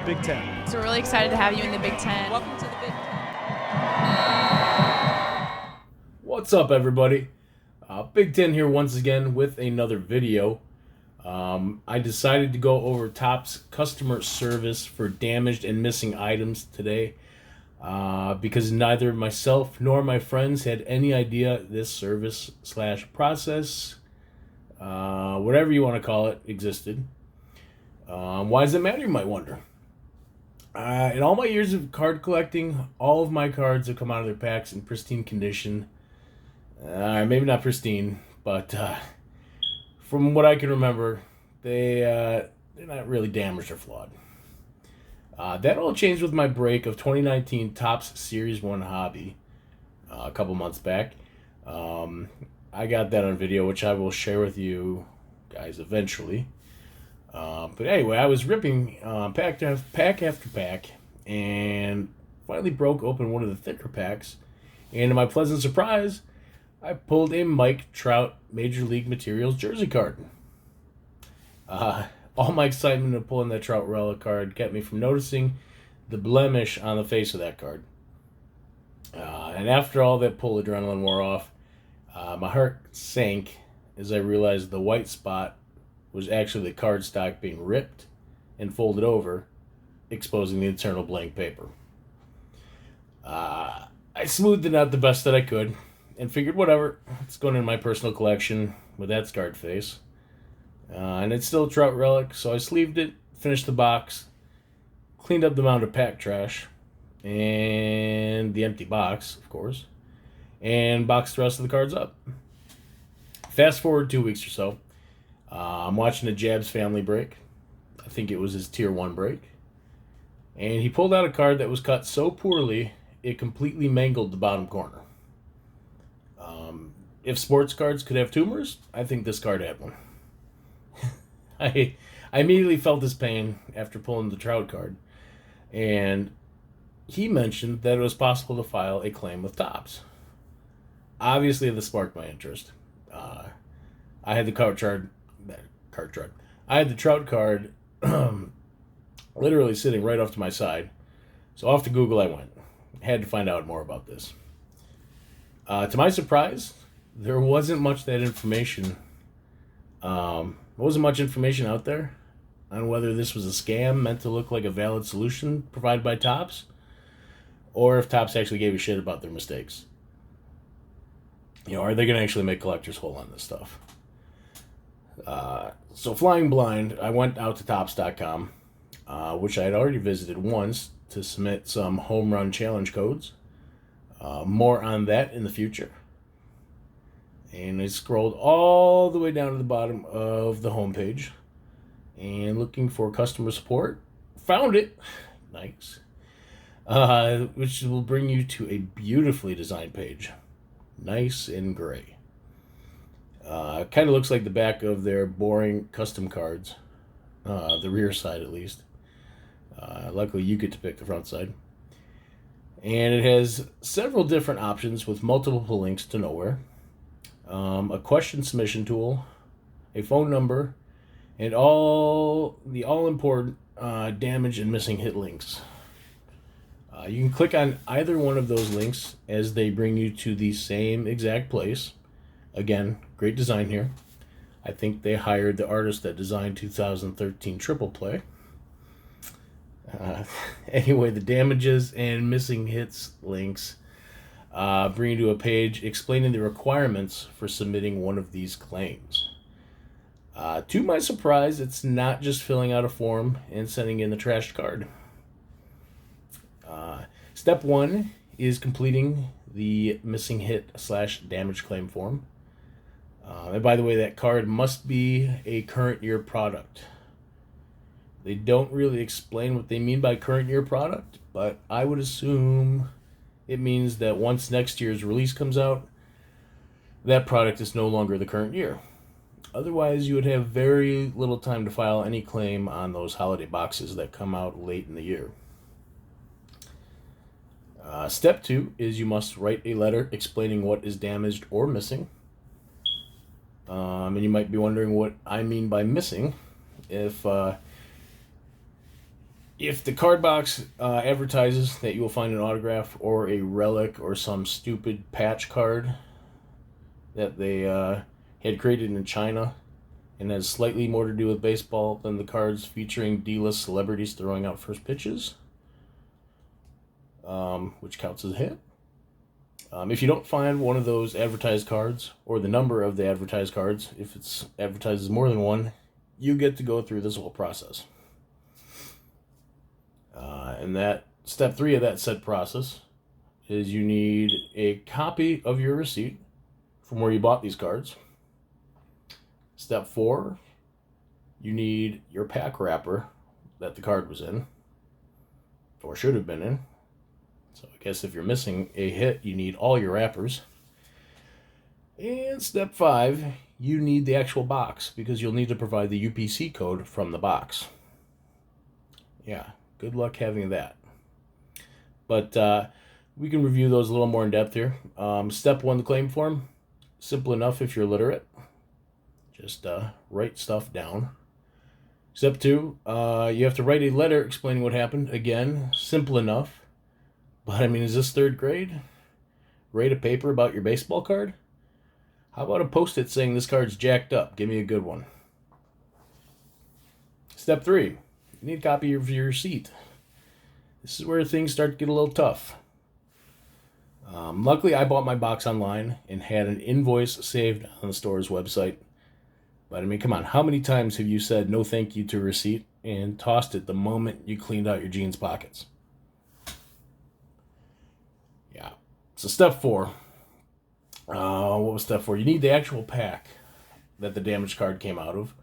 Big Ten. So we're really excited to have you in the Big Ten. Welcome to the Big Ten. What's up, everybody? Big Ten here once again with another video. I decided to go over Topps customer service for damaged and missing items today because neither myself nor my friends had any idea this service / process, whatever you want to call it, existed. Why does it matter, you might wonder? In all my years of card collecting, all of my cards have come out of their packs in pristine condition. Maybe not pristine, but from what I can remember, they're not really damaged or flawed. That all changed with my break of 2019 Topps Series 1 hobby a couple months back. I got that on video, which I will share with you guys eventually. But anyway, I was ripping pack after pack and finally broke open one of the thicker packs. And to my pleasant surprise, I pulled a Mike Trout Major League Materials jersey card. All my excitement of pulling that Trout relic card kept me from noticing the blemish on the face of that card. And after all that pull adrenaline wore off, my heart sank as I realized the white spot was actually the cardstock being ripped and folded over, exposing the internal blank paper. I smoothed it out the best that I could and figured, whatever, it's going in my personal collection with that scarred face. And it's still a Trout relic, so I sleeved it, finished the box, cleaned up the amount of pack trash, and the empty box, of course, and boxed the rest of the cards up. Fast forward 2 weeks or so, I'm watching a Jabs family break. I think it was his Tier 1 break. And he pulled out a card that was cut so poorly, it completely mangled the bottom corner. If sports cards could have tumors, I think this card had one. I immediately felt his pain after pulling the Trout card. And he mentioned that it was possible to file a claim with Topps. Obviously, this sparked my interest. I had the I had the Trout card literally sitting right off to my side. So off to Google I went. Had to find out more about this. To my surprise, there wasn't much that information. There wasn't much information out there on whether this was a scam meant to look like a valid solution provided by Topps, or if Topps actually gave a shit about their mistakes. Are they going to actually make collectors whole on this stuff? So flying blind, I went out to Topps.com, which I had already visited once to submit some home run challenge codes. More on that in the future. And I scrolled all the way down to the bottom of the homepage and looking for customer support. Found it. Nice. Which will bring you to a beautifully designed page. Nice and gray. Kind of looks like the back of their boring custom cards. The rear side, at least. Luckily, you get to pick the front side. And it has several different options with multiple links to nowhere. A question submission tool, a phone number, and all important damage and missing hit links. You can click on either one of those links as they bring you to the same exact place. Again, great design here. I think they hired the artist that designed 2013 Triple Play. Anyway, the damages and missing hits links bring you to a page explaining the requirements for submitting one of these claims. To my surprise, it's not just filling out a form and sending in the trashed card. Step 1 is completing the missing hit / damage claim form. And by the way, that card must be a current year product. They don't really explain what they mean by current year product, but I would assume it means that once next year's release comes out, that product is no longer the current year. Otherwise, you would have very little time to file any claim on those holiday boxes that come out late in the year. Step 2 is you must write a letter explaining what is damaged or missing. And you might be wondering what I mean by missing. If If the card box advertises that you will find an autograph or a relic or some stupid patch card that they had created in China and has slightly more to do with baseball than the cards featuring D-list celebrities throwing out first pitches, which counts as a hit. If you don't find one of those advertised cards, or the number of the advertised cards, if it's advertised as more than one, you get to go through this whole process. And that step 3 of that said process is you need a copy of your receipt from where you bought these cards. Step 4, you need your pack wrapper that the card was in, or should have been in. So I guess if you're missing a hit, you need all your wrappers. And step 5, you need the actual box, because you'll need to provide the UPC code from the box. Yeah, good luck having that. But we can review those a little more in depth here. Step 1, the claim form. Simple enough if you're literate. Just write stuff down. Step 2, you have to write a letter explaining what happened. Again, simple enough. But I mean, is this 3rd grade? Write a paper about your baseball card? How about a post-it saying this card's jacked up? Give me a good one. Step 3, you need a copy of your receipt. This is where things start to get a little tough. Luckily, I bought my box online and had an invoice saved on the store's website. But I mean, come on, how many times have you said no thank you to a receipt and tossed it the moment you cleaned out your jeans pockets? Yeah. So step 4. What was step 4? You need the actual pack that the damaged card came out of,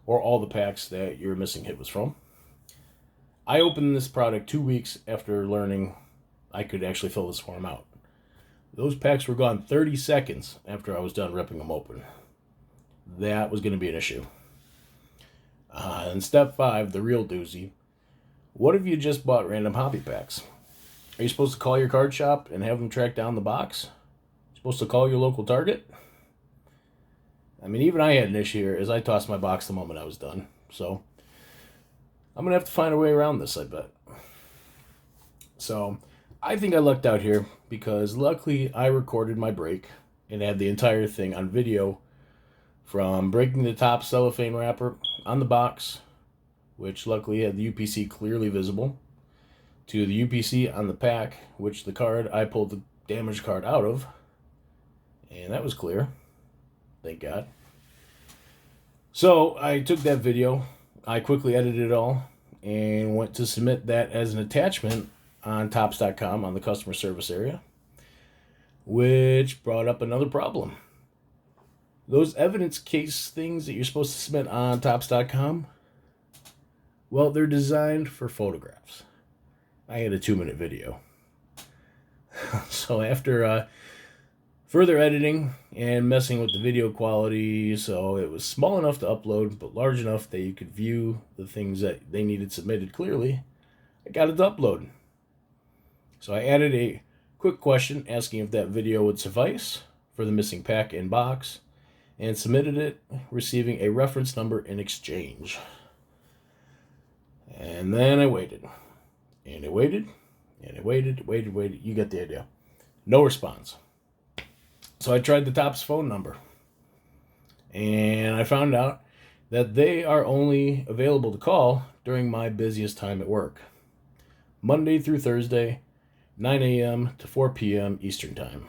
or all the packs that your missing hit was from. I opened this product 2 weeks after learning I could actually fill this form out. Those packs were gone 30 seconds after I was done ripping them open. That was going to be an issue. And step 5, the real doozy. What if you just bought random hobby packs? Are you supposed to call your card shop and have them track down the box? Supposed to call your local Target? I mean, even I had an issue here as I tossed my box the moment I was done. So I'm going to have to find a way around this, I bet. So I think I lucked out here because luckily I recorded my break and had the entire thing on video, from breaking the top cellophane wrapper on the box, which luckily had the UPC clearly visible, to the UPC on the pack, which the card I pulled the damaged card out of, and that was clear, thank God. So I took that video, I quickly edited it all, and went to submit that as an attachment on Topps.com on the customer service area, which brought up another problem. Those evidence case things that you're supposed to submit on Topps.com, well, they're designed for photographs. I had a 2-minute video. So after further editing and messing with the video quality, so it was small enough to upload, but large enough that you could view the things that they needed submitted clearly, I got it to upload. So I added a quick question asking if that video would suffice for the missing pack and box, and submitted it, receiving a reference number in exchange. And then I waited. And I waited. And I waited. You get the idea. No response. So I tried the Topps phone number. And I found out that they are only available to call during my busiest time at work. Monday through Thursday, 9 a.m. to 4 p.m. Eastern Time.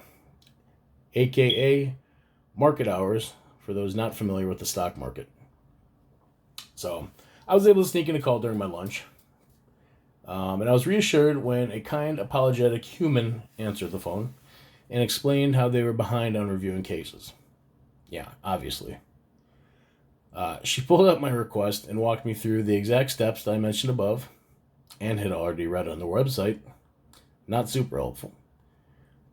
AKA market hours, for those not familiar with the stock market. So I was able to sneak in a call during my lunch. And I was reassured when a kind, apologetic human answered the phone and explained how they were behind on reviewing cases. Yeah, obviously. She pulled up my request and walked me through the exact steps that I mentioned above and had already read on their website. Not super helpful.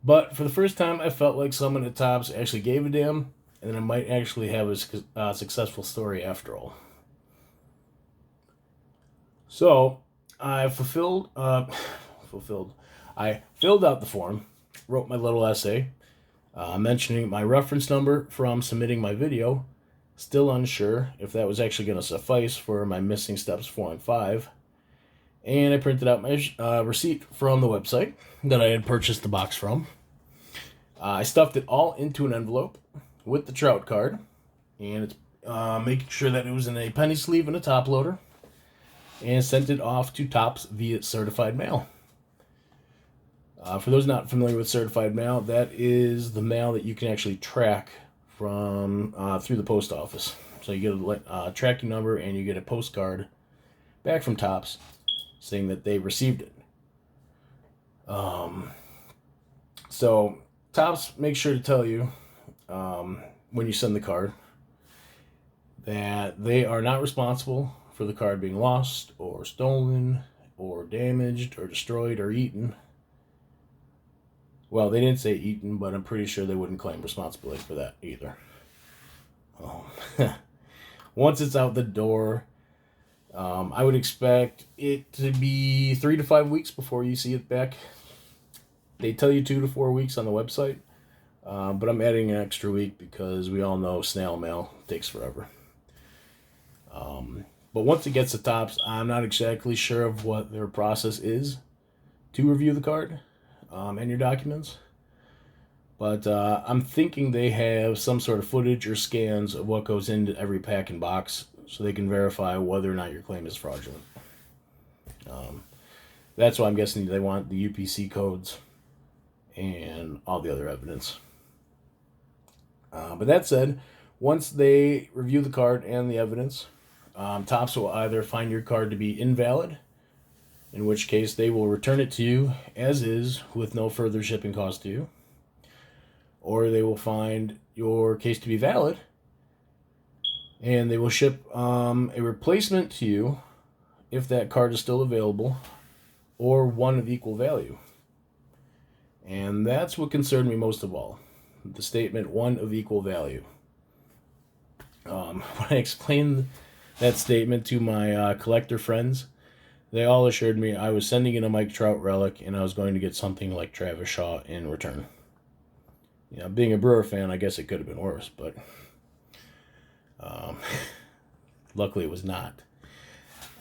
But for the first time, I felt like someone at Topps actually gave a damn, and then I might actually have a successful story after all. So I filled out the form, wrote my little essay, mentioning my reference number from submitting my video, still unsure if that was actually going to suffice for my missing steps 4 and 5, And I printed out my receipt from the website that I had purchased the box from. I stuffed it all into an envelope with the Trout card, and it's making sure that it was in a penny sleeve and a top loader, and sent it off to Topps via certified mail. For those not familiar with certified mail, that is the mail that you can actually track from through the post office. So you get a tracking number and you get a postcard back from Topps saying that they received it. So Topps makes sure to tell you when you send the card that they are not responsible for the card being lost or stolen or damaged or destroyed or eaten. Well, they didn't say eaten, but I'm pretty sure they wouldn't claim responsibility for that either. Once it's out the door, I would expect it to be 3 to 5 weeks before you see it back. They tell you 2 to 4 weeks on the website, but I'm adding an extra week because we all know snail mail takes forever. But once it gets to Topps, I'm not exactly sure of what their process is to review the card and your documents. But I'm thinking they have some sort of footage or scans of what goes into every pack and box so they can verify whether or not your claim is fraudulent. That's why I'm guessing they want the UPC codes and all the other evidence. But that said, once they review the card and the evidence, Topps will either find your card to be invalid, in which case they will return it to you as is with no further shipping cost to you, or they will find your case to be valid and they will ship a replacement to you if that card is still available, or one of equal value. And that's what concerned me most of all, the statement one of equal value. When I explained that statement to my collector friends, they all assured me I was sending in a Mike Trout relic and I was going to get something like Travis Shaw in return. You know, being a Brewer fan, I guess it could have been worse, but luckily it was not.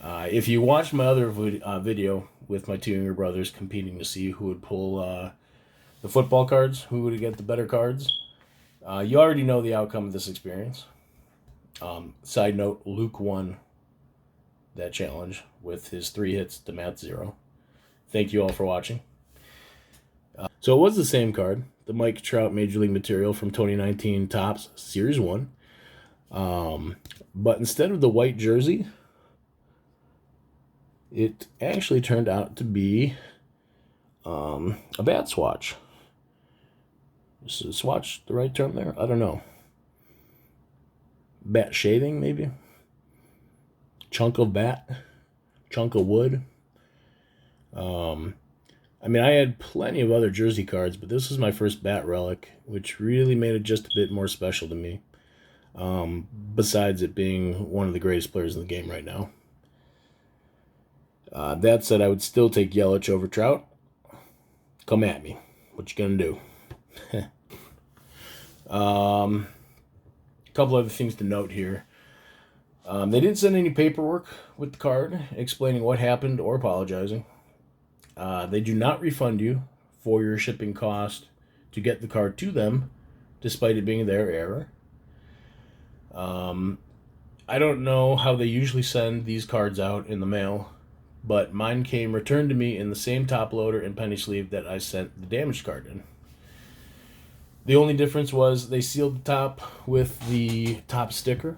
If you watched my other video with my two younger brothers competing to see who would pull the football cards, who would get the better cards, you already know the outcome of this experience. Side note, Luke won that challenge with his 3 hits to Matt's 0. Thank you all for watching. So it was the same card, the Mike Trout Major League Material from 2019 Topps Series 1. But instead of the white jersey, it actually turned out to be a bat swatch. Is swatch the right term there? I don't know. Bat shaving, maybe? Chunk of bat? Chunk of wood? I mean, I had plenty of other jersey cards, but this was my first bat relic, which really made it just a bit more special to me. Besides it being one of the greatest players in the game right now. That said, I would still take Yelich over Trout. Come at me. What you gonna do? A couple other things to note here. They didn't send any paperwork with the card explaining what happened or apologizing. They do not refund you for your shipping cost to get the card to them, despite it being their error. I don't know how they usually send these cards out in the mail, but mine came returned to me in the same top loader and penny sleeve that I sent the damaged card in. The only difference was they sealed the top with the top sticker.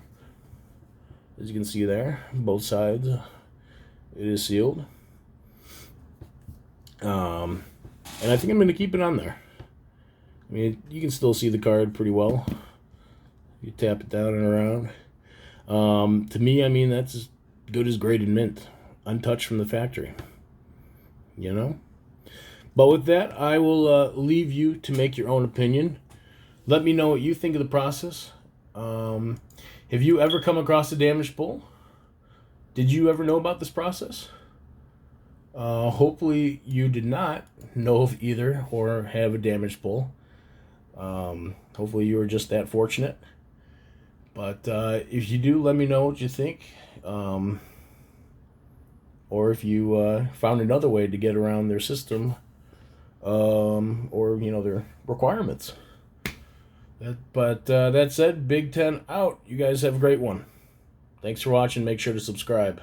As you can see there, both sides, it is sealed. And I think I'm going to keep it on there. I mean, you can still see the card pretty well. You tap it down and around. To me, I mean, that's as good as graded mint, untouched from the factory. You know? But with that, I will leave you to make your own opinion. Let me know what you think of the process. Have you ever come across a damaged pull? Did you ever know about this process? Hopefully you did not know of either or have a damaged pull. Hopefully you were just that fortunate. But if you do, let me know what you think. or if you found another way to get around their system, or their requirements. But that said, Big Ten out. You guys have a great one. Thanks for watching. Make sure to subscribe.